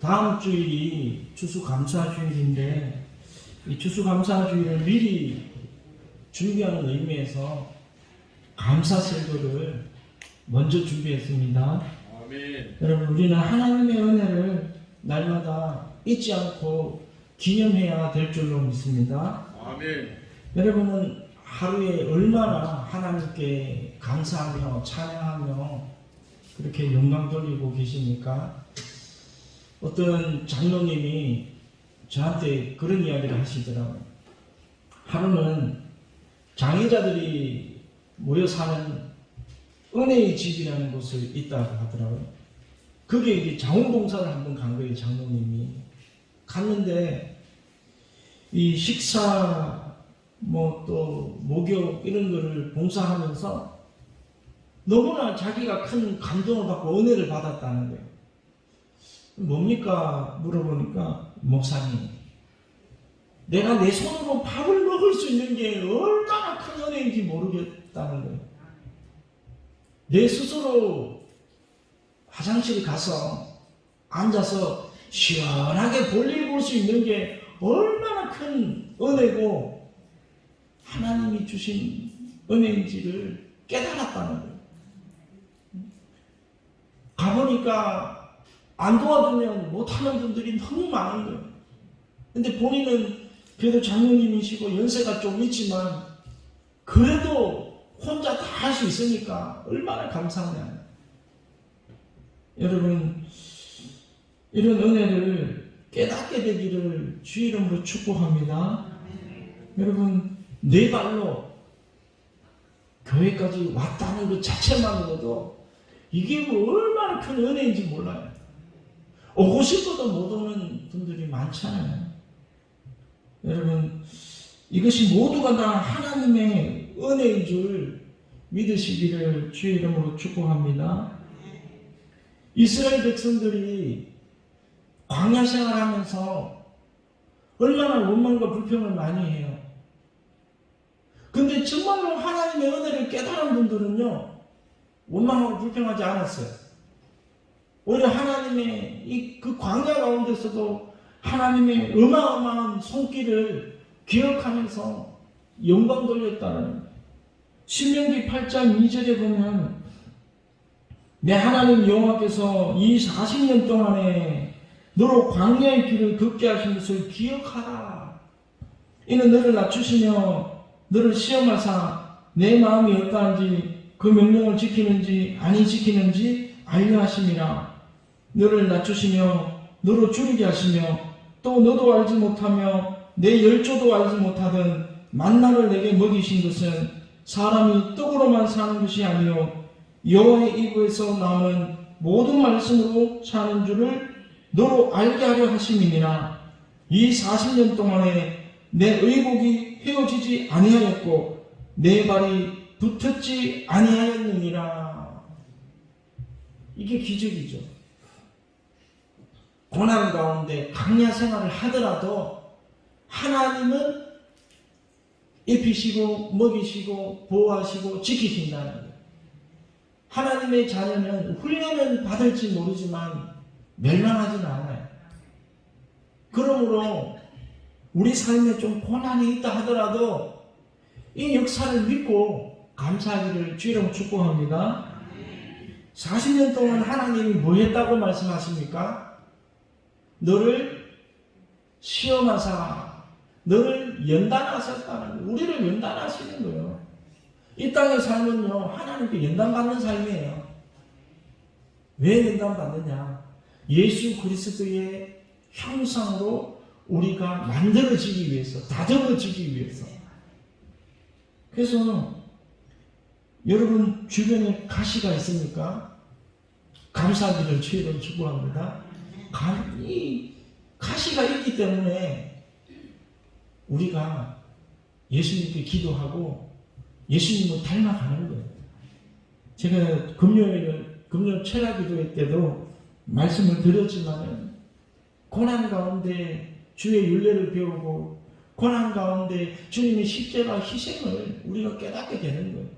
다음 주일이 추수감사주일인데 이 추수감사주일을 미리 준비하는 의미에서 감사설교를 먼저 준비했습니다. 아멘. 여러분, 우리는 하나님의 은혜를 날마다 잊지 않고 기념해야 될 줄로 믿습니다. 아멘. 여러분은 하루에 얼마나 하나님께 감사하며 찬양하며 그렇게 영광 돌리고 계십니까? 어떤 장로님이 저한테 그런 이야기를 하시더라고요. 하루는 장애자들이 모여 사는 은혜의 집이라는 곳을 있다고 하더라고요. 그게 이제 자원봉사를 한번 간 거예요, 장로님이. 갔는데 이 식사 또 목욕 이런 거를 봉사하면서 너무나 자기가 큰 감동을 받고 은혜를 받았다는 거예요. 뭡니까? 물어보니까 목사님, 내가 내 손으로 밥을 먹을 수 있는 게 얼마나 큰 은혜인지 모르겠다는 거예요. 내 스스로 화장실에 가서 앉아서 시원하게 볼일 볼 수 있는 게 얼마나 큰 은혜고 하나님이 주신 은혜인지를 깨달았다는 거예요. 가보니까 안 도와주면 못하는 분들이 너무 많은 거예요. 근데 본인은 그래도 장로님이시고 연세가 좀 있지만 그래도 혼자 다 할 수 있으니까 얼마나 감사하냐. 여러분, 이런 은혜를 깨닫게 되기를 주 이름으로 축복합니다. 여러분, 네 발로 교회까지 왔다는 것 자체만으로도 이게 얼마나 큰 은혜인지 몰라요. 오고 싶어도 못 오는 분들이 많잖아요. 여러분, 이것이 모두가 다 하나님의 은혜인 줄 믿으시기를 주의 이름으로 축복합니다. 이스라엘 백성들이 광야 생활하면서 얼마나 원망과 불평을 많이 해요. 근데 정말로 하나님의 은혜를 깨달은 분들은요, 원망하고 불평하지 않았어요. 오히려 하나님의 그 광야 가운데서도 하나님의 어마어마한 손길을 기억하면서 영광 돌렸다는 거예요. 신명기 8장 2절에 보면 내 하나님 여호와께서 이 40년 동안에 너로 광야의 길을 걷게 하신 것을 기억하라. 이는 너를 낮추시며 너를 시험하사 내 마음이 어떠한지 그 명령을 지키는지 아니 지키는지 알려 하심이라. 너를 낮추시며 너로 줄이게 하시며 또 너도 알지 못하며 내 열조도 알지 못하던 만나를 내게 먹이신 것은 사람이 떡으로만 사는 것이 아니요 여호와의 입에서 나오는 모든 말씀으로 사는 줄을 너로 알게 하려 하심이니라. 이 40년 동안에 내 의복이 헤어지지 아니하였고 내 발이 붙었지 아니하였느니라. 이게 기적이죠. 고난 가운데 강야 생활을 하더라도 하나님은 입히시고 먹이시고 보호하시고 지키신다는 거예요. 하나님의 자녀는 훈련은 받을지 모르지만 멸망하지는 않아요. 그러므로 우리 삶에 좀 고난이 있다 하더라도 이 역사를 믿고 감사하기를 주의로 축복합니다. 40년 동안 하나님이 뭐 했다고 말씀하십니까? 너를 시험하사 너를 연단하셨다는 거예요. 우리를 연단하시는 거예요. 이 땅의 삶은요, 하나님께 연단받는 삶이에요. 왜 연단받느냐? 예수 그리스도의 형상으로 우리가 만들어지기 위해서, 다듬어지기 위해서. 그래서 여러분 주변에 가시가 있습니까? 감사하기를 주의로 축복합니다. 이 가시가 있기 때문에 우리가 예수님께 기도하고 예수님을 닮아가는 거예요. 제가 금요 철야 기도회 때도 말씀을 드렸지만 고난 가운데 주의 윤례를 배우고 고난 가운데 주님의 십자가 희생을 우리가 깨닫게 되는 거예요.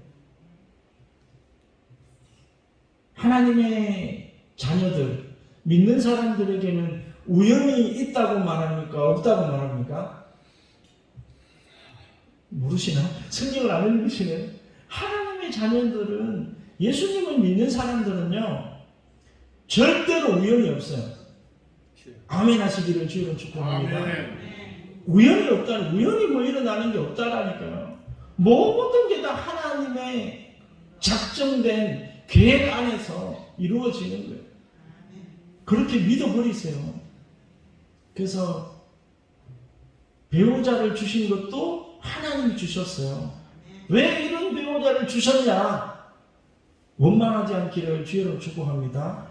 하나님의 자녀들, 믿는 사람들에게는 우연이 있다고 말합니까? 없다고 말합니까? 모르시나? 성경을 안 읽으시네. 하나님의 자녀들은, 예수님을 믿는 사람들은요, 절대로 우연이 없어요. 아멘 하시기를 주로 축복합니다. 우연이 없다는, 우연이 뭐 일어나는 게 없다라니까요. 모든 게 다 하나님의 작정된 계획 안에서 이루어지는 거예요. 그렇게 믿어버리세요. 그래서 배우자를 주신 것도 하나님이 주셨어요. 왜 이런 배우자를 주셨냐? 원망하지 않기를 주여로 축복합니다.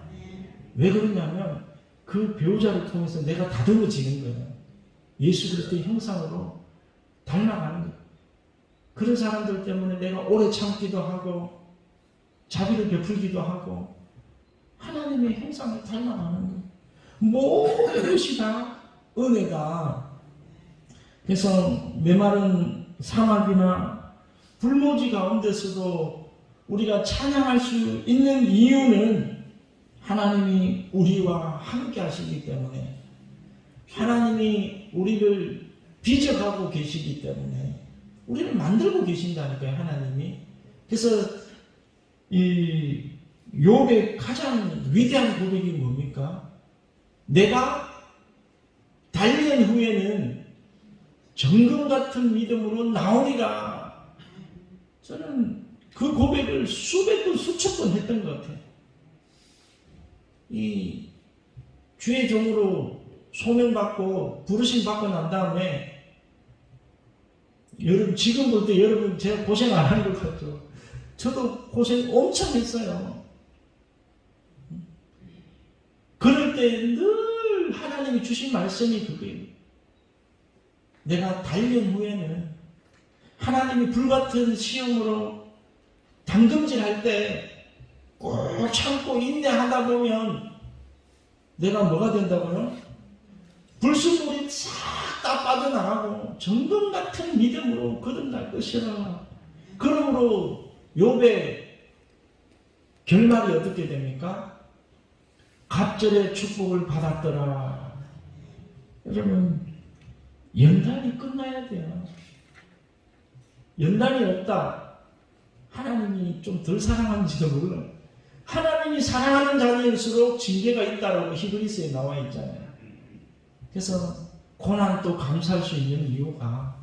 왜 그러냐면 그 배우자를 통해서 내가 다듬어지는 거예요. 예수 그리스도의 형상으로 닮아가는 거예요. 그런 사람들 때문에 내가 오래 참기도 하고 자비를 베풀기도 하고 하나님의 형상을 닮아가는 거예요. 모든 것이 다 은혜다. 그래서 메마른 사막이나 불모지 가운데서도 우리가 찬양할 수 있는 이유는 하나님이 우리와 함께 하시기 때문에, 하나님이 우리를 빚어가고 계시기 때문에, 우리를 만들고 계신다니까요, 하나님이. 그래서 이 욥의 가장 위대한 고백이 뭡니까? 내가 단련 후에는 정금 같은 믿음으로 나오리라. 저는 그 고백을 수백 번, 수천 번 했던 것 같아요. 이 주의 종으로 소명받고 부르심 받고 난 다음에, 여러분 지금 볼 때 여러분 제가 고생 안 한 것 같죠? 저도 고생 엄청 했어요. 그럴 때 늘 하나님이 주신 말씀이 그거예요. 내가 단련 후에는, 하나님이 불같은 시험으로 담금질 할 때 꼭 참고 인내하다 보면 내가 뭐가 된다고요? 불순물이 싹 다 빠져나가고 정금 같은 믿음으로 거듭날 것이라. 그러므로 욥의 결말이 어떻게 됩니까? 갑절의 축복을 받았더라. 여러분, 연단이 끝나야 돼요. 연단이 없다. 하나님이 좀 덜 사랑하는지도 몰라요. 하나님이 사랑하는 자녀일수록 징계가 있다라고 히브리서에 나와 있잖아요. 그래서 고난도 감사할 수 있는 이유가,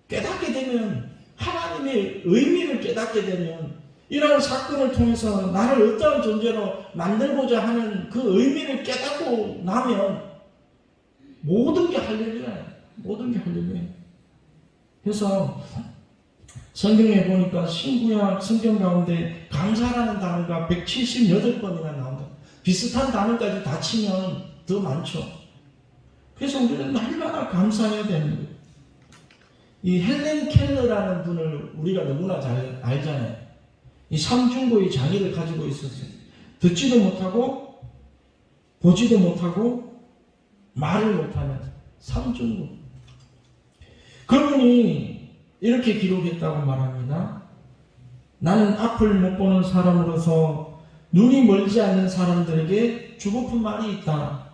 깨닫게 되면, 하나님의 의미를 깨닫게 되면, 이러한 사건을 통해서 나를 어떠한 존재로 만들고자 하는 그 의미를 깨닫고 나면 모든 게 할렐루야예요. 모든 게 할렐루야예요. 그래서 성경에 보니까 신구약 성경 가운데 감사라는 단어가 178번이나 나온다. 비슷한 단어까지 다 치면 더 많죠. 그래서 우리는 날마다 감사해야 되는 거예요. 이 헬렌 켈러라는 분을 우리가 너무나 잘 알잖아요. 이 삼중고의 장애를 가지고 있었어요. 듣지도 못하고 보지도 못하고 말을 못하는 삼중고. 그분이 이렇게 기록했다고 말합니다. 나는 앞을 못 보는 사람으로서 눈이 멀지 않는 사람들에게 주고픈 말이 있다.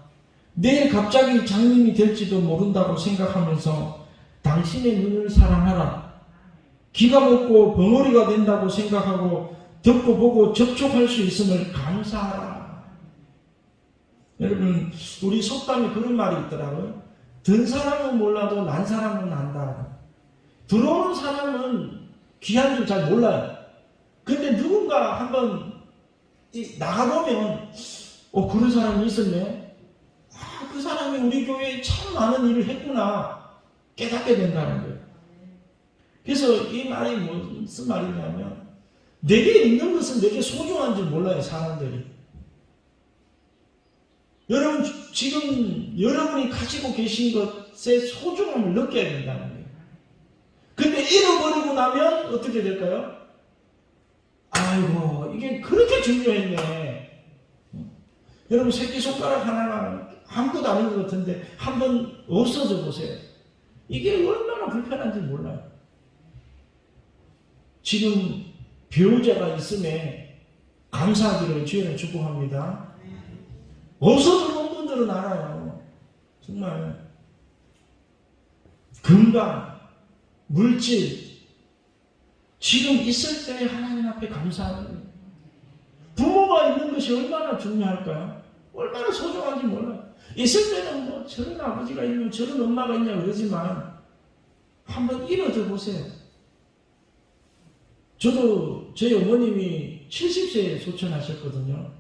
내일 갑자기 장님이 될지도 모른다고 생각하면서 당신의 눈을 사랑하라. 귀가 먹고 벙어리가 된다고 생각하고 듣고 보고 접촉할 수 있음을 감사하라. 여러분, 우리 속담에 그런 말이 있더라고요. 든 사람은 몰라도 난 사람은 안다. 들어오는 사람은 귀한 줄 잘 몰라요. 근데 누군가 한번 나가보면 그런 사람이 있었네. 그 사람이 우리 교회에 참 많은 일을 했구나 깨닫게 된다는 거예요. 그래서 이 말이 무슨 말이냐면, 내게 있는 것은 내게 소중한 줄 몰라요, 사람들이. 여러분, 지금 여러분이 가지고 계신 것의 소중함을 느껴야 된다는 거예요. 근데 잃어버리고 나면 어떻게 될까요? 아이고, 이게 그렇게 중요했네. 여러분, 새끼손가락 하나가 아무것도 아닌 것 같은데 한번 없어져 보세요. 이게 얼마나 불편한지 몰라요. 지금 배우자가 있음에 감사하기를 주의를 축복합니다. 없어져 본 분들 분들은 알아요. 정말 건강, 물질, 지금 있을 때 하나님 앞에 감사하는 거예요. 부모가 있는 것이 얼마나 중요할까요? 얼마나 소중한지 몰라요. 있을 때는 뭐 저런 아버지가 있냐, 저런 엄마가 있냐 그러지만 한번 일어져 보세요. 저도 제 어머님이 70세에 소천하셨거든요.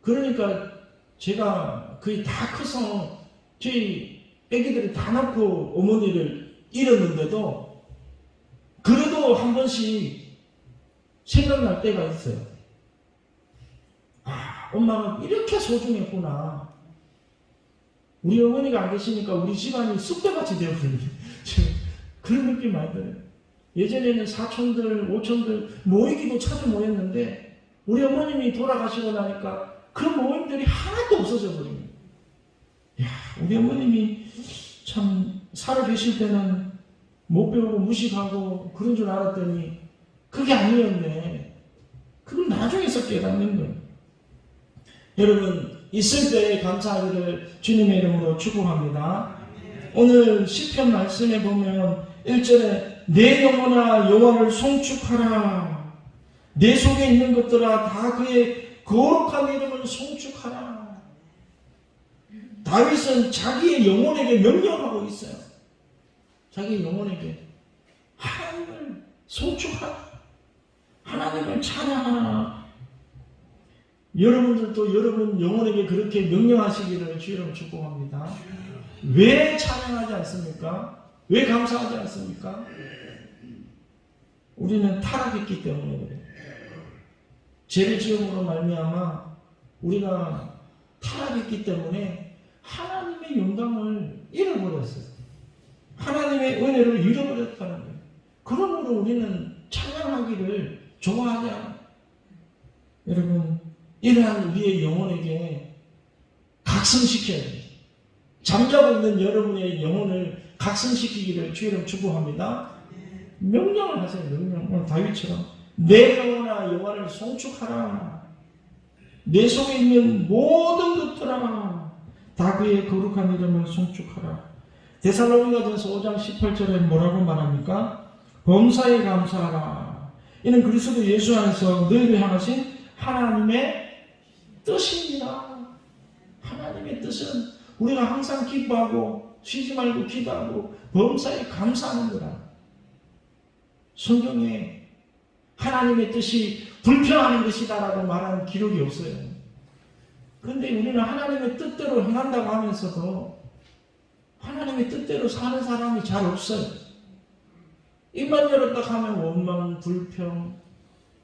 그러니까 제가 거의 다 커서 저희 애기들이 다 낳고 어머니를 잃었는데도 그래도 한 번씩 생각날 때가 있어요. 아, 엄마가 이렇게 소중했구나. 우리 어머니가 안 계시니까 우리 집안이 쑥대밭이 되어버리네. 그런 느낌 많이 들어요. 예전에는 사촌들, 오촌들 모이기도 자주 모였는데 우리 어머님이 돌아가시고 나니까 그 모임들이 하나도 없어져 버립니다. 야, 우리 어머님이 참 살아 계실 때는 못 배우고 무식하고 그런 줄 알았더니 그게 아니었네. 그걸 나중에서 깨닫는 거예요. 여러분, 있을 때 감사하기를 주님의 이름으로 축복합니다. 오늘 시편 말씀에 보면 1절에 내 영혼아 여호와를 송축하라. 내 속에 있는 것들아 다 그의 거룩한 이름을 송축하라. 다윗은 자기의 영혼에게 명령하고 있어요. 자기 영혼에게 하나님을 송축하라. 하나님을 찬양하라. 여러분들도 여러분 영혼에게 그렇게 명령하시기를 주의로 축복합니다. 왜 찬양하지 않습니까? 왜 감사하지 않습니까? 우리는 타락했기 때문에 그래요. 죄를 지음으로 말미암아 우리가 타락했기 때문에 하나님의 영광을 잃어버렸어요. 하나님의 은혜를 잃어버렸다는 거예요. 그러므로 우리는 찬양하기를 좋아하지 않아요. 여러분, 이러한 우리의 영혼에게 각성시켜야 돼요. 잠자고 있는 여러분의 영혼을 각성시키기를 주의로 축복합니다. 명령을 하세요. 명령. 오늘 다윗처럼 내 영혼아 여호와를 송축하라. 내 속에 있는 모든 것들아 다 그의 거룩한 이름을 송축하라. 데살로니가전서 5장 18절에 뭐라고 말합니까? 범사에 감사하라. 이는 그리스도 예수 안에서 너희를 향하신 하나님의 뜻입니다. 하나님의 뜻은 우리가 항상 기뻐하고 쉬지 말고 기도하고 범사에 감사하는 거라. 성경에 하나님의 뜻이 불편한 것이다라고 말하는 기록이 없어요. 그런데 우리는 하나님의 뜻대로 행한다고 하면서도 하나님의 뜻대로 사는 사람이 잘 없어요. 입만 열었다 하면 원망, 불평,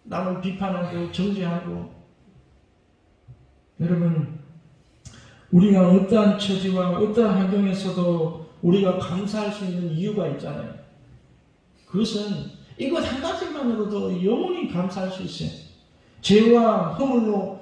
남을 비판하고 정죄하고. 여러분, 우리가 어떠한 처지와 어떠한 환경에서도 우리가 감사할 수 있는 이유가 있잖아요. 그것은 이것 한 가지만으로도 영원히 감사할 수 있어요. 죄와 허물로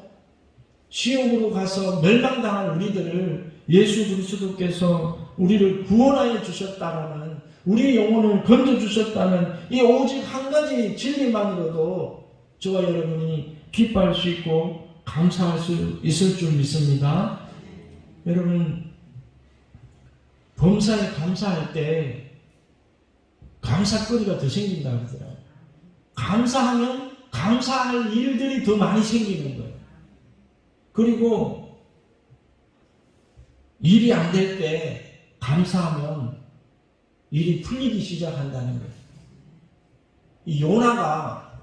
지옥으로 가서 멸망당한 우리들을 예수 그리스도께서 우리를 구원하여 주셨다라는, 우리의 영혼을 건져주셨다는 이 오직 한 가지 진리만으로도 저와 여러분이 기뻐할 수 있고 감사할 수 있을 줄 믿습니다. 여러분, 범사에 감사할 때 감사거리가 더 생긴다 그러더라고요. 감사하면 감사할 일들이 더 많이 생기는 거예요. 그리고 일이 안 될 때 감사하면 일이 풀리기 시작한다는 거예요. 이 요나가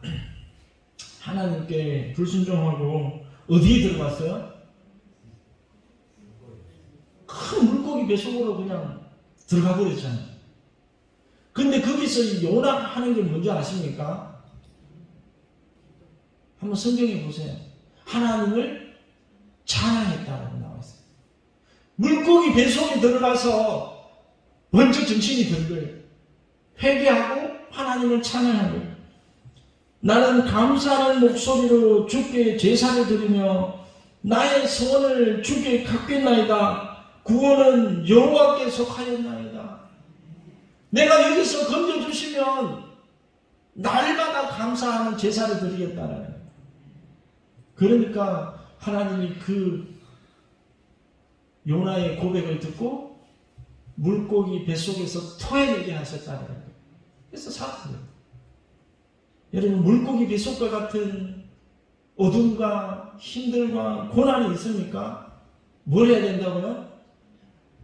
하나님께 불순종하고 어디에 들어갔어요? 큰 물고기 뱃속으로 그냥 들어가 버렸잖아요. 근데 거기서 요나가 하는 게 뭔지 아십니까? 한번 성경에 보세요. 하나님을 찬양했다고 나와 있어요. 물고기 뱃속에 들어가서 먼저 정신이 든 거예요. 회개하고 하나님을 찬양한 거예요. 나는 감사하는 목소리로 주께 제사를 드리며 나의 소원을 주께 갚겠나이다. 구원은 여호와께 속하였나이다. 내가 여기서 건져주시면 날마다 감사하는 제사를 드리겠다는 거예요. 그러니까 하나님이 그 요나의 고백을 듣고 물고기 뱃속에서 토해내게 하셨다는 거예요. 그래서 살았어요. 여러분, 물고기 뱃속과 같은 어둠과 힘들과 고난이 있습니까? 뭘 해야 된다고요?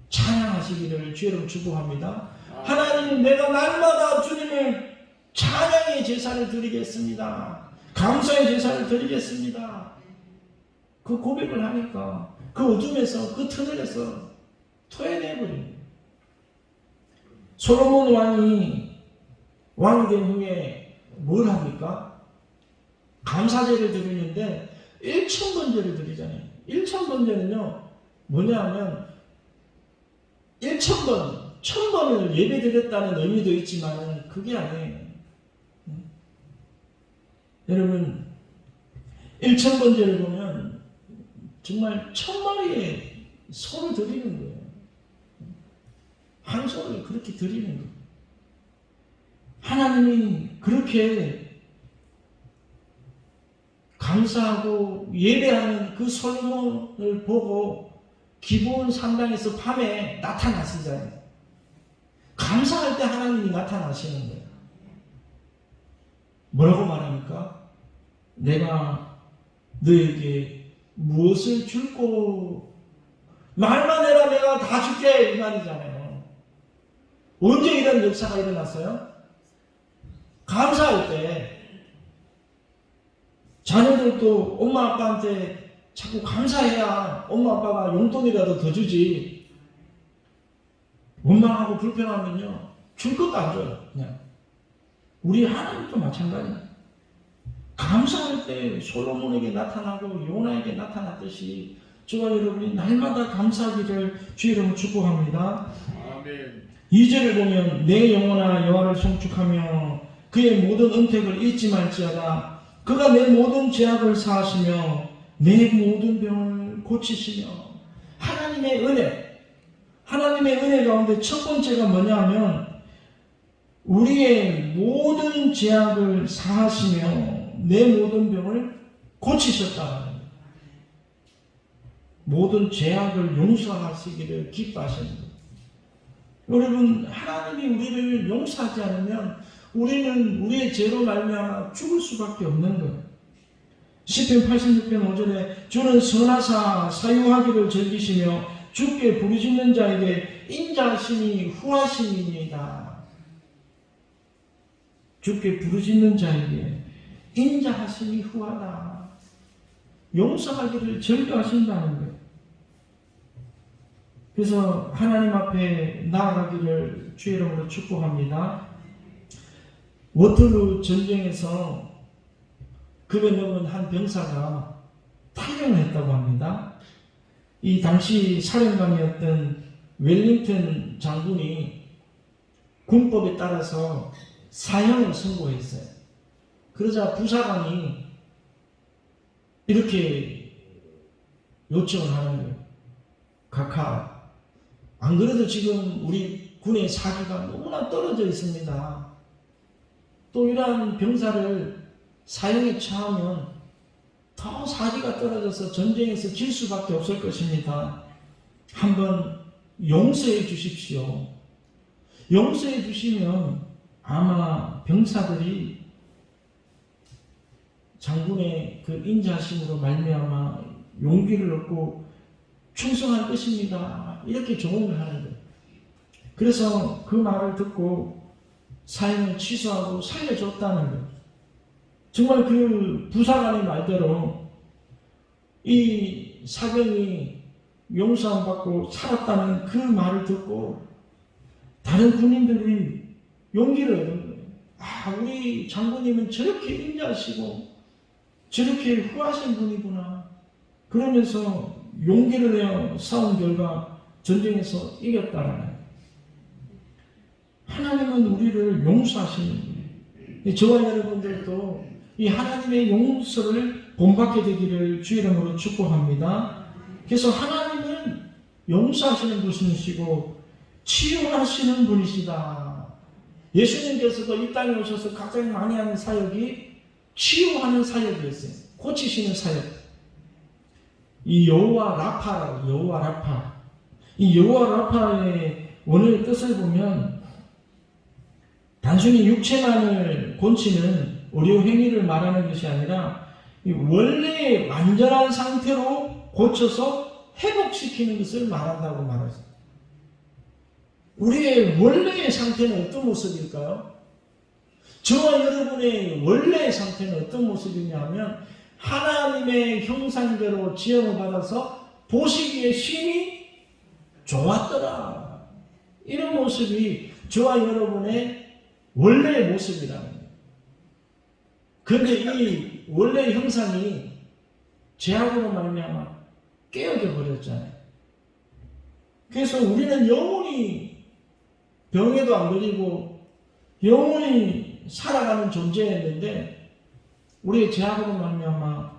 찬양하시기를 주여로 축복합니다. 하나님, 내가 날마다 주님을 찬양의 제사를 드리겠습니다. 감사의 제사를 드리겠습니다. 그 고백을 하니까 그 어둠에서, 그 터널에서 토해내버립니다. 솔로몬 왕이 왕이 된 후에 뭘 합니까? 감사제를 드리는데 1,000번제를 드리잖아요. 1,000번제는요 뭐냐 하면 1,000번, 1,000번을 예배 드렸다는 의미도 있지만 그게 아니에요. 여러분, 1,000번제를 보면 정말 1,000마리의 소를 드리는 거예요. 한 소를 그렇게 드리는 거예요. 하나님이 그렇게 감사하고 예배하는 그 솔로몬을 보고 기브온 산당에서 밤에 나타나시잖아요. 감사할 때 하나님이 나타나시는 거예요. 뭐라고 말합니까? 내가 너에게 무엇을 줄고 말만 해라 내가 다 줄게 이 말이잖아요. 언제 이런 역사가 일어났어요? 감사할 때. 자녀들도 엄마 아빠한테 자꾸 감사해야 엄마 아빠가 용돈이라도 더 주지. 원망하고 불평하면요 줄 것도 안 줘요. 그냥 우리 하나님도 마찬가지예요. 감사할 때 솔로몬에게 나타나고 요나에게 나타났듯이 저와 여러분이 날마다 감사하기를 주 이름으로 축복합니다. 아멘. 2절을 보면 내 영혼아 여호와를 송축하며 그의 모든 은택을 잊지 말지어다. 그가 내 모든 죄악을 사하시며 내 모든 병을 고치시며. 하나님의 은혜, 하나님의 은혜 가운데 첫 번째가 뭐냐 하면 우리의 모든 죄악을 사하시며 내 모든 병을 고치셨다. 모든 죄악을 용서하시기를 기뻐하시는 거예요. 여러분, 하나님이 우리를 용서하지 않으면 우리는 우리의 죄로 말미암아 죽을 수밖에 없는 거예요. 시편 86편 5절에 주는 선하사 사유하기를 즐기시며 주께 부르짖는 자에게 인자하심이 후하심이니이다. 주께 부르짖는 자에게 인자하심이 후하다. 용서하기를 즐겨하신다는 거예요. 그래서 하나님 앞에 나아가기를 주의 이름으로 축복합니다. 워털루 전쟁에서 급에 넘은 한 병사가 탈영을 했다고 합니다. 이 당시 사령관이었던 웰링턴 장군이 군법에 따라서 사형을 선고했어요. 그러자 부사관이 이렇게 요청을 하는 거예요. 각하, 안 그래도 지금 우리 군의 사기가 너무나 떨어져 있습니다. 또 이러한 병사를 사형에 처하면 더 사기가 떨어져서 전쟁에서 질 수밖에 없을 것입니다. 한번 용서해 주십시오. 용서해 주시면 아마 병사들이 장군의 그 인자심으로 말미암아 용기를 얻고 충성할 것입니다. 이렇게 조언을 하는 거예요. 그래서 그 말을 듣고 사형을 취소하고 살려줬다는 거예요. 정말 그 부사관의 말대로 이 사병이 용서함 받고 살았다는 그 말을 듣고 다른 군인들이 용기를 얻은 거예요. 아, 우리 장군님은 저렇게 인자하시고 저렇게 후하신 분이구나. 그러면서 용기를 내어 싸운 결과 전쟁에서 이겼다라는 거예요. 하나님은 우리를 용서하시는 거예요. 저와 여러분들도 이 하나님의 용서를 본받게 되기를 주의 이름으로 축복합니다. 그래서 하나님은 용서하시는 분이시고 치유하시는 분이시다. 예수님께서도 이 땅에 오셔서 가장 많이 하는 사역이 치유하는 사역이었어요. 고치시는 사역. 이 여호와 라파라고, 여호와 라파. 이 여호와 라파의 원어의 뜻을 보면 단순히 육체만을 고치는 의료 행위를 말하는 것이 아니라 이 원래의 완전한 상태로 고쳐서 회복시키는 것을 말한다고 말했습니다. 우리의 원래의 상태는 어떤 모습일까요? 저와 여러분의 원래의 상태는 어떤 모습이냐 하면 하나님의 형상대로 지음을 받아서 보시기에 심히 좋았더라. 이런 모습이 저와 여러분의 원래의 모습이라는 거예요. 그런데 이 원래의 형상이 죄악으로 말미암아 깨어져 버렸잖아요. 그래서 우리는 영원히 병에도 안 걸리고 영원히 살아가는 존재였는데 우리의 죄악으로 말미암아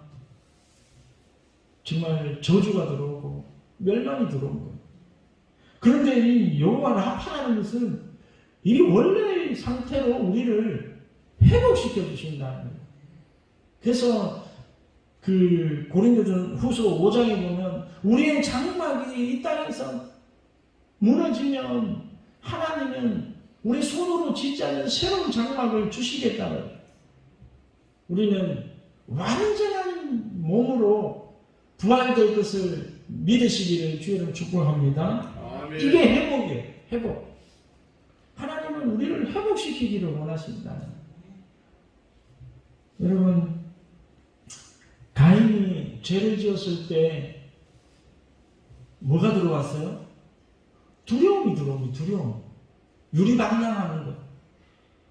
정말 저주가 들어오고 멸망이 들어온 거예요. 그런데 이 여호와 라파라는 것은 이 원래의 상태로 우리를 회복시켜 주신다는 거예요. 그래서 그 고린도전 후서 5장에 보면 우리의 장막이 이 땅에서 무너지면 하나님은 우리 손으로 짓지 않는 새로운 장막을 주시겠다고요. 우리는 완전한 몸으로 부활될 것을 믿으시기를 주의를 축복합니다. 아멘. 이게 회복이에요. 회복. 하나님은 우리를 회복시키기를 원하십니다. 여러분, 가인이 죄를 지었을 때 뭐가 들어왔어요? 두려움이 들어옵니다. 두려움. 유리방랑하는 것.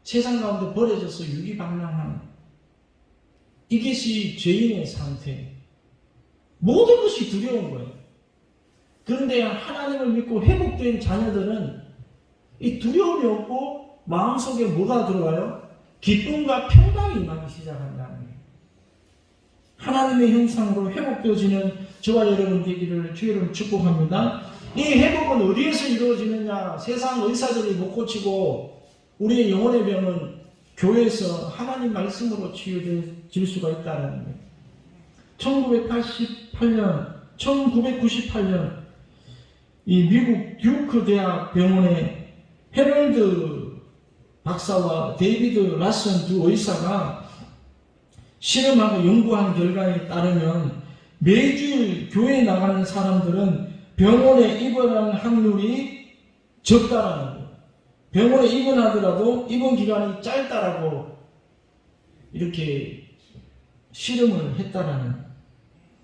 세상 가운데 버려져서 유리방랑하는 것. 이것이 죄인의 상태. 모든 것이 두려운 거예요. 그런데 하나님을 믿고 회복된 자녀들은 이 두려움이 없고 마음속에 뭐가 들어와요? 기쁨과 평강이 임하기 시작한다는 거예요. 하나님의 형상으로 회복되어지는 저와 여러분 되기를 주의로 축복합니다. 이 회복은 어디에서 이루어지느냐? 세상 의사들이 못 고치고 우리의 영혼의 병은 교회에서 하나님 말씀으로 치유될 수가 있다는 거예요. 1998년 이 미국 듀크 대학 병원의 헤럴드 박사와 데이비드 라슨 두 의사가 실험하고 연구한 결과에 따르면 매주일 교회에 나가는 사람들은 병원에 입원하는 확률이 적다라는 거예요. 병원에 입원하더라도 입원 기간이 짧다라고 이렇게 실험을 했다라는 거예요.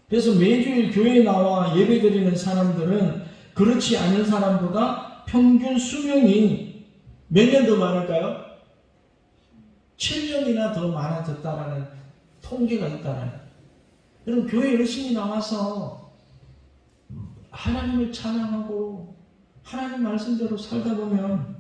그래서 매주일 교회에 나와 예배드리는 사람들은 그렇지 않은 사람보다 평균 수명이 몇 년 더 많을까요? 7년이나 더 많아졌다라는 통계가 있다라는 거예요. 여러분, 교회 열심히 나와서 하나님을 찬양하고 하나님 말씀대로 살다 보면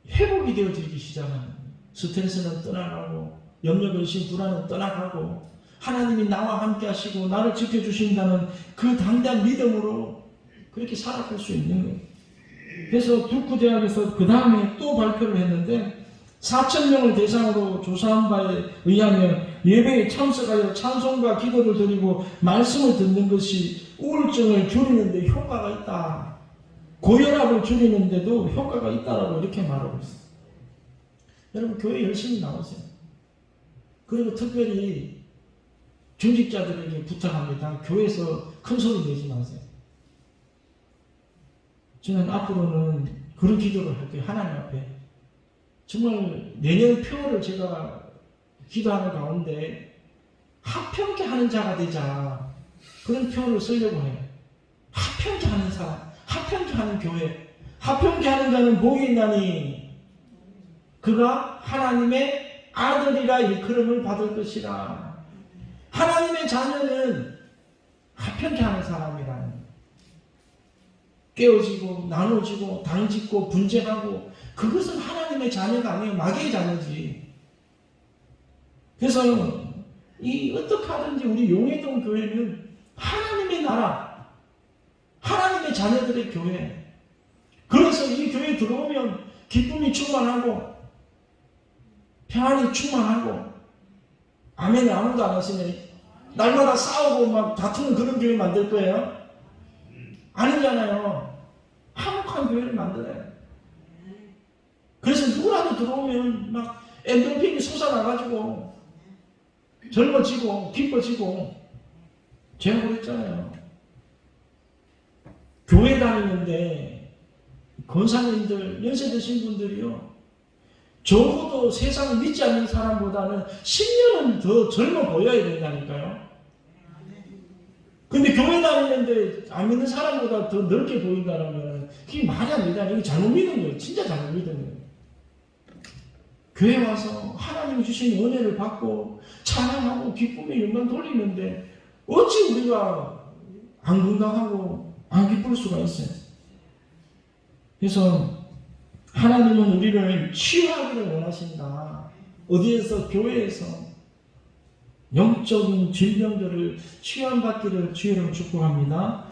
회복이 되어지기 시작하는 거예요. 스트레스는 떠나가고 염려, 근심, 불안은 떠나가고 하나님이 나와 함께 하시고 나를 지켜주신다는 그 당대한 믿음으로 그렇게 살아갈 수 있는 거예요. 그래서 듀크 대학에서 그 다음에 또 발표를 했는데 4,000명을 대상으로 조사한 바에 의하면 예배에 참석하여 찬송과 기도를 드리고 말씀을 듣는 것이 우울증을 줄이는 데 효과가 있다. 고혈압을 줄이는 데도 효과가 있다라고 이렇게 말하고 있어요. 여러분, 교회 열심히 나오세요. 그리고 특별히 중직자들에게 부탁합니다. 교회에서 큰 소리 내지 마세요. 저는 앞으로는 그런 기도를 할게요. 하나님 앞에. 정말 내년 표를 제가 기도하는 가운데 합평케 하는 자가 되자. 그런 표를 쓰려고 해요. 합평케 하는 사람, 합평케 하는 교회. 합평케 하는 자는 복이 있나니 그가 하나님의 아들이라 일컬음을 받을 것이라. 하나님의 자녀는 합평케 하는 사람이라는 거예요. 깨어지고 나눠지고 당짓고 분쟁하고 그것은 하나님의 자녀가 아니에요. 마귀의 자녀지. 그래서 이 어떻게 하든지 우리 용해동 교회는 하나님의 나라, 하나님의 자녀들의 교회. 그래서 이 교회에 들어오면 기쁨이 충만하고 평안이 충만하고 아멘. 아무도 안 하시네. 날마다 싸우고 막 다투는 그런 교회 만들 거예요? 아니잖아요. 화목한 교회를 만들어요. 그래서 누구라도 들어오면 막 엔돌핀이 솟아나가지고 젊어지고 기뻐지고. 제가 그랬잖아요. 교회 다니는데 권사님들, 연세 드신 분들이요, 적어도 세상을 믿지 않는 사람보다는 10년은 더 젊어 보여야 된다니까요. 근데 교회 다니는데 안 믿는 사람보다 더 넓게 보인다면 그게 말이 안 되잖아요. 이게 잘못 믿은 거예요. 진짜 잘못 믿은 거예요. 교회 와서 하나님이 주신 은혜를 받고 찬양하고 기쁨의 영광 돌리는데 어찌 우리가 안 건강하고 안 기쁠 수가 있어요. 그래서 하나님은 우리를 치유하기를 원하신다. 어디에서? 교회에서 영적인 질병들을 치유받기를 주의로 축복합니다.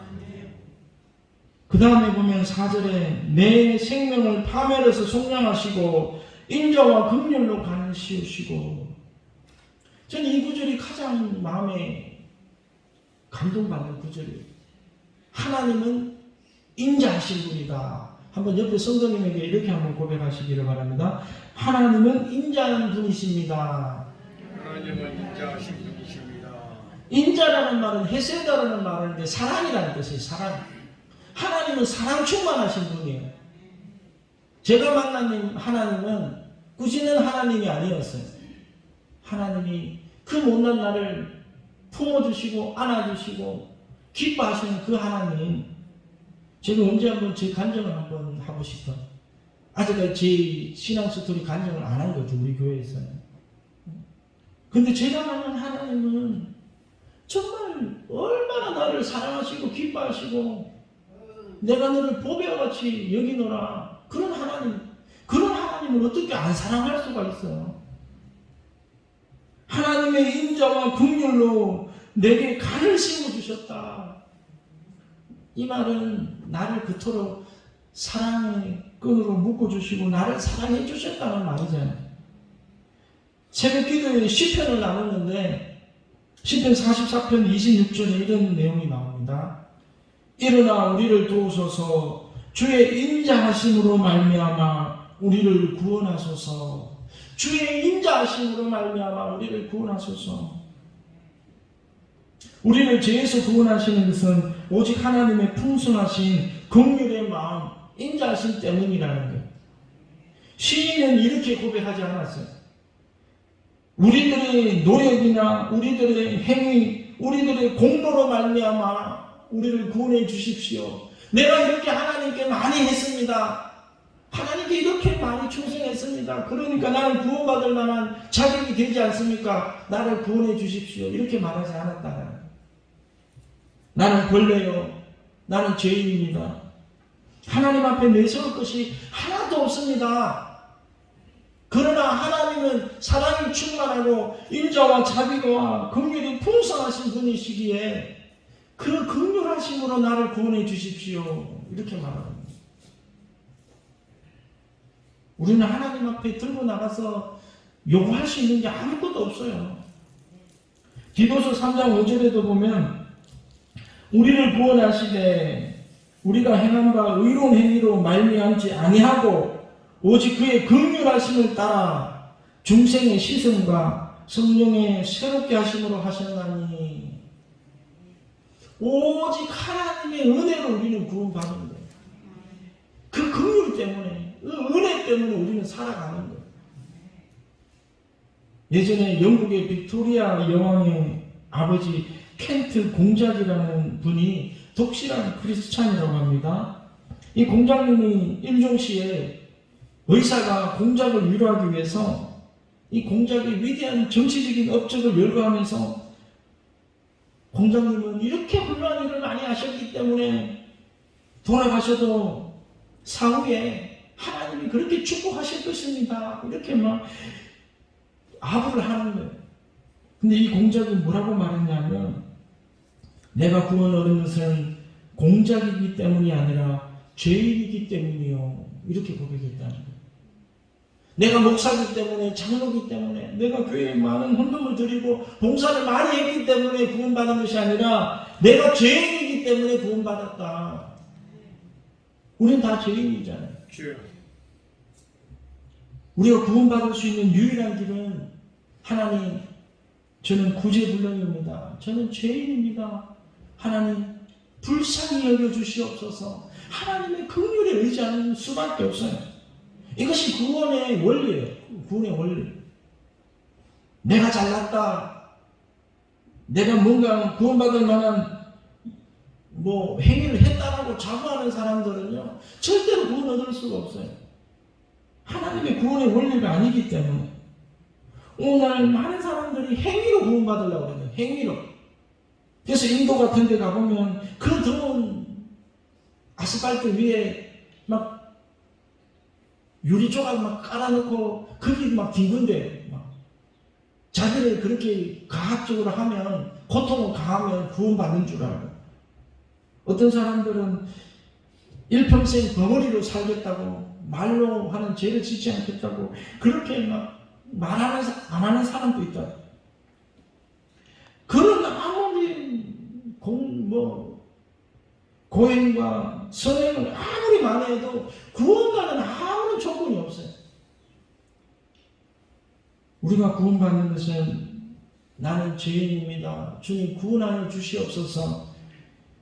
그 다음에 보면 4절에 내 생명을 파멸해서 속량하시고 인자와 긍휼로 간을 씌우시고. 저는 이 구절이 가장 마음에 감동받는 구절이에요. 하나님은 인자하신 분이다. 한번 옆에 성도님에게 이렇게 한번 고백하시기를 바랍니다. 하나님은 인자한 분이십니다. 하나님은 인자하신 분이십니다. 인자라는 말은 헤세드라는 말인데 사랑이라는 뜻이에요. 사랑. 하나님은 사랑 충만하신 분이에요. 제가 만난 하나님은 꾸짖는 하나님이 아니었어요. 하나님이 그 못난 나를 품어주시고 안아주시고 기뻐하시는 그 하나님. 제가 언제 한번 제 간증을 한번 하고 싶어요. 아직까지 제 신앙 스토리 간증을 안 한 거죠, 우리 교회에서는. 근데 제가 만난 하나님은 정말 얼마나 나를 사랑하시고 기뻐하시고 내가 너를 보배와 같이 여기노라. 그런 하나님을 어떻게 안 사랑할 수가 있어요. 하나님의 인자와 긍휼로 내게 간을 씌워주셨다. 이 말은 나를 그토록 사랑의 끈으로 묶어주시고 나를 사랑해 주셨다는 말이잖아요. 새벽 기도에 시편을 나눴는데 시편 44편 26절에 이런 내용이 나옵니다. 일어나 우리를 도우소서. 주의 인자하심으로 말미암아 우리를 구원하소서. 주의 인자하심으로 말미암아 우리를 구원하소서. 우리를 죄에서 구원하시는 것은 오직 하나님의 풍성하신 긍휼의 마음, 인자하심 때문이라는 거예요. 시인은 이렇게 고백하지 않았어요. 우리들의 노력이나 우리들의 행위, 우리들의 공로로 말미암아 우리를 구원해 주십시오. 내가 이렇게 하나님께 많이 했습니다. 하나님께 이렇게 많이 충성했습니다. 그러니까 나는 구원받을 만한 자격이 되지 않습니까? 나를 구원해 주십시오. 이렇게 말하지 않았다. 나는 벌레요. 나는 죄인입니다. 하나님 앞에 내세울 것이 하나도 없습니다. 그러나 하나님은 사랑이 충만하고 인자와 자비와 긍휼이 풍성하신 분이시기에 그 긍휼하심으로 나를 구원해 주십시오. 이렇게 말합니다. 우리는 하나님 앞에 들고 나가서 요구할 수 있는 게 아무것도 없어요. 디도서 3장 5절에도 보면 우리를 구원하시되 우리가 행한 바 의로운 행위로 말미암지 아니하고 오직 그의 긍휼하심을 따라 중생의 시선과 성령의 새롭게 하심으로 하셨나니. 오직 하나님의 은혜로 우리는 구원받은 거예요. 그 긍휼 때문에, 그 은혜 때문에 우리는 살아가는 거예요. 예전에 영국의 빅토리아 여왕의 아버지 켄트 공작이라는 분이 독실한 크리스찬이라고 합니다. 이 공작님이 임종시에 의사가 공작을 위로하기 위해서 이 공작의 위대한 정치적인 업적을 열거하면서 공작님은 이렇게 훌륭한 일을 많이 하셨기 때문에 돌아가셔도 사후에 하나님이 그렇게 축복하실 것입니다. 이렇게 막 아부를 하는 거예요. 근데 이 공작은 뭐라고 말했냐면 내가 구원을 얻은 것은 공작이기 때문이 아니라 죄인이기 때문이요. 이렇게 고백했다는 거예요. 내가 목사이기 때문에, 장로이기 때문에, 내가 교회에 많은 헌금을 드리고 봉사를 많이 했기 때문에 구원받은 것이 아니라 내가 죄인이기 때문에 구원받았다. 우린 다 죄인이잖아요. 주여. 우리가 구원받을 수 있는 유일한 길은 하나님, 저는 구제불능입니다. 저는 죄인입니다. 하나님 불쌍히 여겨주시옵소서. 하나님의 긍휼에 의지하는 수밖에 없어요. 이것이 구원의 원리예요. 구원의 원리. 내가 잘났다, 내가 뭔가 구원받을 만한 행위를 했다라고 자부하는 사람들은요, 절대로 구원 얻을 수가 없어요. 하나님의 구원의 원리가 아니기 때문에. 오늘 많은 사람들이 행위로 구원받으려고 해요. 행위로. 그래서 인도 같은 데 가보면 그 더운 아스팔트 위에 막 유리 조각 막 깔아놓고 거기 막 뒹군데 자기를 그렇게 가학적으로 하면, 고통을 가하면 구원받는 줄 알고, 어떤 사람들은 일평생 벙어리로 살겠다고, 말로 하는 죄를 짓지 않겠다고 그렇게 막 안 하는 사람도 있다. 그런 아무리 고행과 선행을 아무리 많이 해도 구원과는 아무런 조건이 없어요. 우리가 구원받는 것은 나는 죄인입니다, 주님 구원하여 주시옵소서,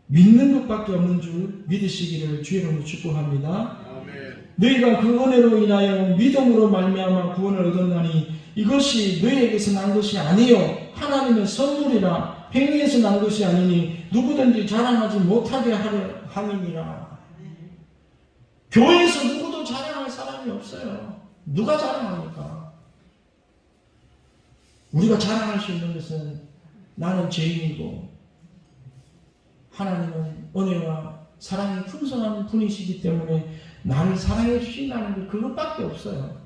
믿는 것밖에 없는 줄 믿으시기를 주의 이름으로 축복합니다. 아멘. 너희가 그 은혜로 인하여 믿음으로 말미암아 구원을 얻었나니 이것이 너희에게서 난 것이 아니요 하나님의 선물이라. 행위에서 난 것이 아니니 누구든지 자랑하지 못하게 하려 함이니라. 교회에서 누구도 자랑할 사람이 없어요. 누가 자랑합니까? 우리가 자랑할 수 있는 것은 나는 죄인이고 하나님은 은혜와 사랑이 풍성한 분이시기 때문에 나를 사랑해 주신다는 게 그것밖에 없어요.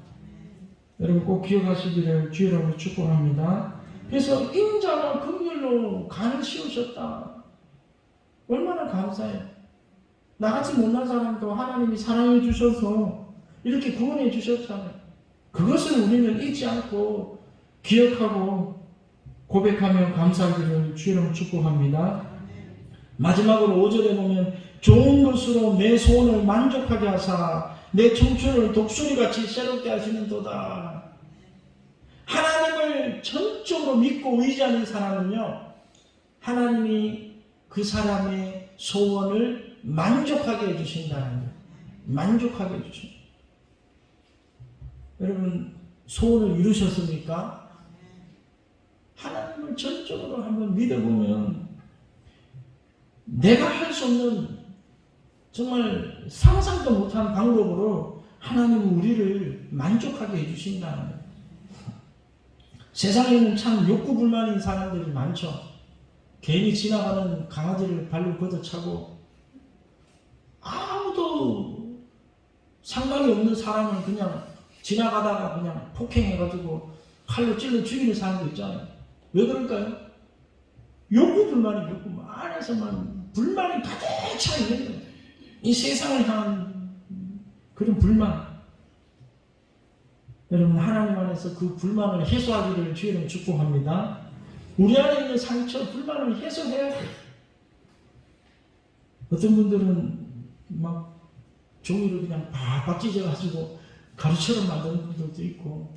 여러분 꼭 기억하시기를 주의 이름으로 축복합니다. 그래서 인자와 긍휼로 간을 씌우셨다. 얼마나 감사해요. 나같이 못난 사람도 하나님이 사랑해 주셔서 이렇게 구원해 주셨잖아요. 그것을 우리는 잊지 않고 기억하고 고백하며 감사하기를 주의 이름으로 축복합니다. 마지막으로 5절에 보면 좋은 것으로 내 소원을 만족하게 하사 내 청춘을 독수리같이 새롭게 하시는도다. 하나님을 전적으로 믿고 의지하는 사람은요, 하나님이 그 사람의 소원을 만족하게 해주신다는 거예요. 만족하게 해주신다. 여러분 소원을 이루셨습니까? 하나님을 전적으로 한번 믿어보면 내가 할 수 없는 정말 상상도 못한 방법으로 하나님은 우리를 만족하게 해주신다는 거예요. 세상에는 참 욕구불만인 사람들이 많죠. 괜히 지나가는 강아지를 발로 걷어차고 아무도 상관이 없는 사람을 그냥 지나가다가 그냥 폭행해가지고 칼로 찔러 죽이는 사람도 있잖아요. 왜 그럴까요? 욕구불만이 욕구 안에서만 불만이 가득 차 있는 거예요. 이 세상을 향한 그런 불만. 여러분 하나님 안에서 그 불만을 해소하기를 주의 이름으로 축복합니다. 우리 안에 있는 상처, 불만을 해소해야 돼요. 어떤 분들은 막 종이를 그냥 팍팍 찢어가지고 가루처럼 만드는 분들도 있고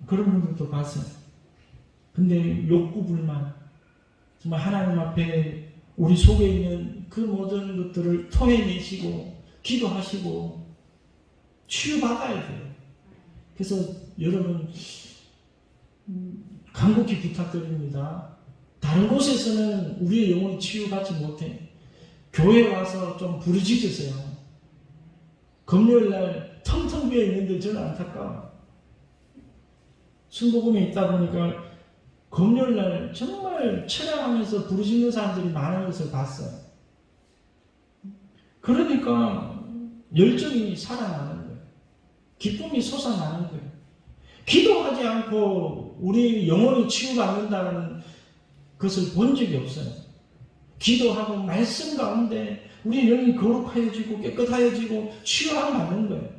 그런 분들도 봤어요. 근데 욕구 불만, 정말 하나님 앞에 우리 속에 있는 그 모든 것들을 토해내시고 기도하시고 치유받아야 돼요. 그래서 여러분 간곡히 부탁드립니다. 다른 곳에서는 우리의 영혼이 치유받지 못해. 교회 와서 좀 부르짖으세요. 금요일날 텅텅 비어 있는데 저는 안타까워요. 순복음에 있다 보니까 금요일날 정말 찬양하면서 부르짖는 사람들이 많은 것을 봤어요. 그러니까 열정이 살아나는 거예요. 기쁨이 솟아나는 거예요. 기도하지 않고 우리 영혼이 치유받는다는 것을 본 적이 없어요. 기도하고 말씀 가운데 우리 영이 거룩하여지고 깨끗하여지고 치유함 받는 거예요.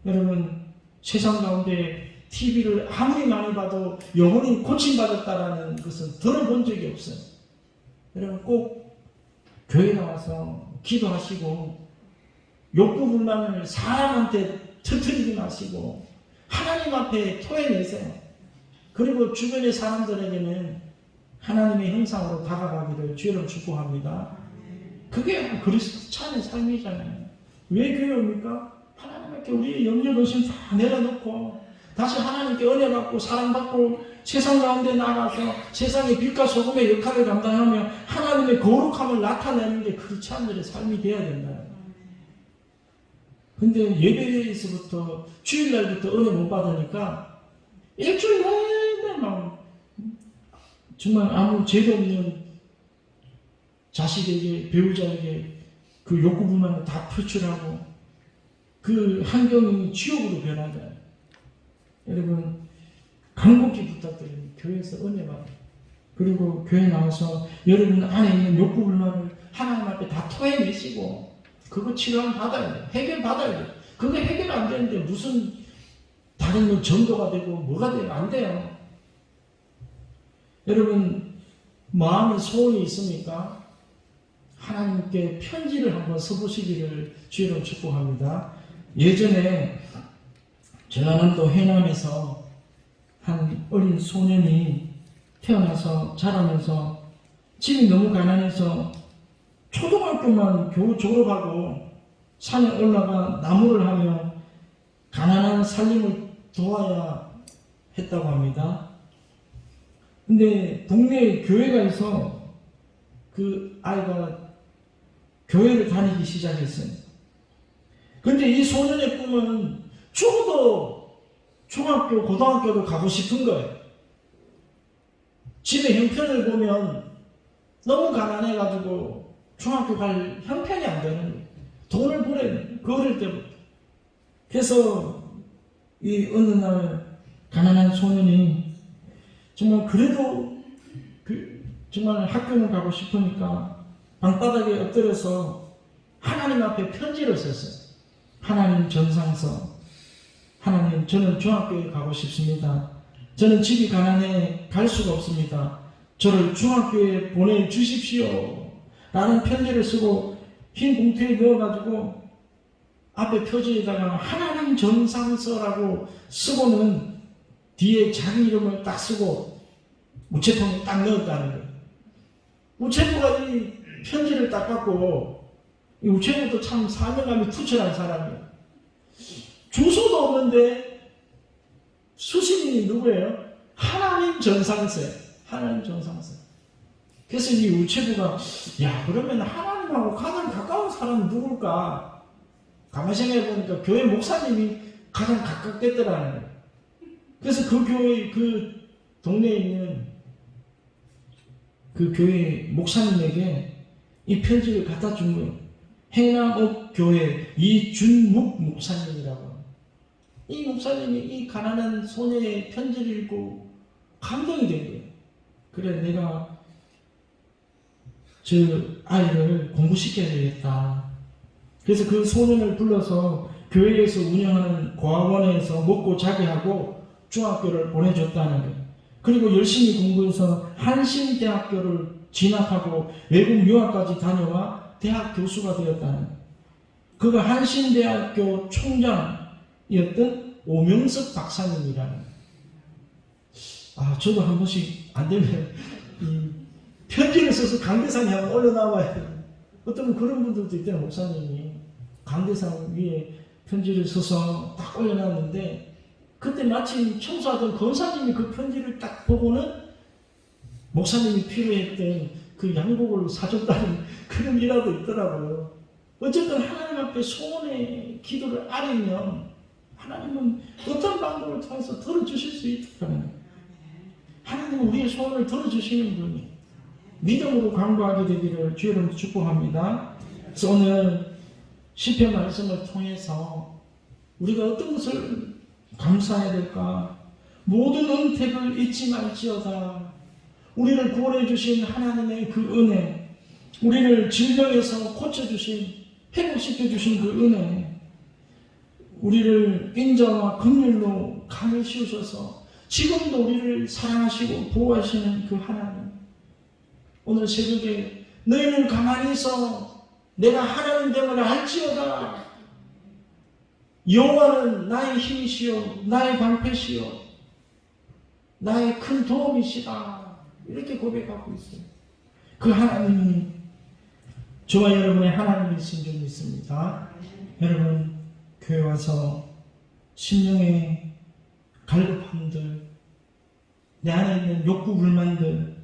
여러분 세상 가운데 TV를 아무리 많이 봐도 영혼이 고침받았다라는 것은 들어본 적이 없어요. 여러분 꼭 교회 나와서 기도하시고 욕구 불만을 사람한테 터뜨리지 마시고 하나님 앞에 토해내세요. 그리고 주변의 사람들에게는 하나님의 형상으로 다가가기를 주여로 축복합니다. 그게 그리스도 찬의 삶이잖아요. 왜 교회 옵니까? 하나님께 우리의 염려 의심 다 내려놓고 다시 하나님께 은혜 받고 사랑받고 세상 가운데 나가서 세상의 빛과 소금의 역할을 감당하며 하나님의 거룩함을 나타내는 게 크리스찬들의 삶이 되어야 된다. 근데 예배에서부터 주일날부터 은혜 못 받으니까 일주일 내내 막 정말 아무 죄도 없는 자식에게 배우자에게 그 욕구 불만을 다 표출하고 그 환경이 지옥으로 변하잖아요. 여러분 간곡히 부탁드립니다. 교회에서 은혜 받아요. 그리고 교회 나와서 여러분 안에 있는 욕구 불만을 하나님 앞에 다 토해내시고 그거 치료함 받아야 돼요. 해결 받아야 돼요. 그게 해결 안 되는데 무슨 다른 뭐 전도가 되고 뭐가 되면 안 돼요. 여러분 마음에 소원이 있습니까? 하나님께 편지를 한번 써보시기를 주의로 축복합니다. 예전에 전라남도 해남에서 한 어린 소년이 태어나서 자라면서 집이 너무 가난해서 초등학교만 겨우 졸업하고 산에 올라가 나무를 하며 가난한 살림을 도와야 했다고 합니다. 근데 동네에 교회가 있어 그 아이가 교회를 다니기 시작했어요. 근데 이 소년의 꿈은 죽어도 중학교, 고등학교를 가고 싶은 거예요. 집에 형편을 보면 너무 가난해가지고 중학교 갈 형편이 안 되는 거예요. 돈을 벌어야 그 어릴 때부터. 그래서 이 어느 날 가난한 소년이 정말 그래도 정말 학교를 가고 싶으니까 방바닥에 엎드려서 하나님 앞에 편지를 썼어요. 하나님 전상서, 하나님 저는 중학교에 가고 싶습니다. 저는 집이 가난해 갈 수가 없습니다. 저를 중학교에 보내주십시오. 라는 편지를 쓰고 흰 봉투에 넣어가지고 앞에 표지에다가 하나님 전상서라고 쓰고는 뒤에 자기 이름을 딱 쓰고 우체통에 딱 넣었다는 거예요. 우체부가 이 편지를 딱 받고 이 우체부도 참 사명감이 투철한 사람이에요. 주소도 없는데 수신인이 누구예요? 하나님 전상서예요. 하나님 전상서. 그래서 이 우체부가 야 그러면 하나님하고 가장 가까운 사람은 누굴까? 가만히 생각해보니까 교회 목사님이 가장 가깝겠더라는 거예요. 그래서 그 교회 그 동네에 있는 그 교회 목사님에게 이 편지를 갖다 준 거예요. 행남읍 교회 이준묵 목사님이라고. 이 목사님이 이 가난한 소녀의 편지를 읽고 감동이 된 거예요. 그래 내가 저 아이를 공부시켜야겠다. 그래서 그 소년을 불러서 교회에서 운영하는 고아원에서 먹고 자게 하고 중학교를 보내줬다는 거예요. 그리고 열심히 공부해서 한신대학교를 진학하고 외국 유학까지 다녀와 대학 교수가 되었다는 거예요. 그가 한신대학교 총장이었던 오명석 박사님이라는 거예요. 아 저도 한 번씩 안 되면 편지를 써서 강대상에 한번 올려놔봐야 돼요. 어떤 그런 분들도 있대요. 목사님이 강대상 위에 편지를 써서 딱 올려놨는데 그때 마침 청소하던 권사님이 그 편지를 딱 보고는 목사님이 필요했던 그 양복을 사줬다는 그런 일화도 있더라고요. 어쨌든 하나님 앞에 소원의 기도를 아뢰면 하나님은 어떤 방법을 통해서 들어주실 수 있다는 하나님은 우리의 소원을 들어주시는 분이 믿음으로 간구하게 되기를 주여로 축복합니다. 그래서 오늘 시편 말씀을 통해서 우리가 어떤 것을 감사해야 될까? 모든 은택을 잊지 말지어다. 우리를 구원해 주신 하나님의 그 은혜, 우리를 질병에서 고쳐주신, 회복시켜 주신 그 은혜, 우리를 인자와 긍휼로 감을 씌우셔서 지금도 우리를 사랑하시고 보호하시는 그 하나님, 오늘 새벽에 너희는 가만히 있어 내가 하나님 됨을 알지어다 여호와는 나의 힘이시요 나의 방패시요 나의 큰 도움이시다. 이렇게 고백하고 있어요. 그 하나님이 저와 여러분의 하나님이신 줄 믿습니다. 여러분 교회 와서 심령의 갈급함들, 내 안에 있는 욕구 불만들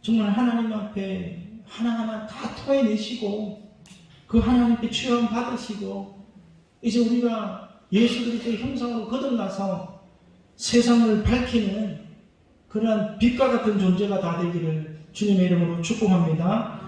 정말 하나님 앞에 하나하나 다 토해내시고 그 하나님께 취함 받으시고 이제 우리가 예수 그리스도의 형상으로 거듭나서 세상을 밝히는 그러한 빛과 같은 존재가 다 되기를 주님의 이름으로 축복합니다.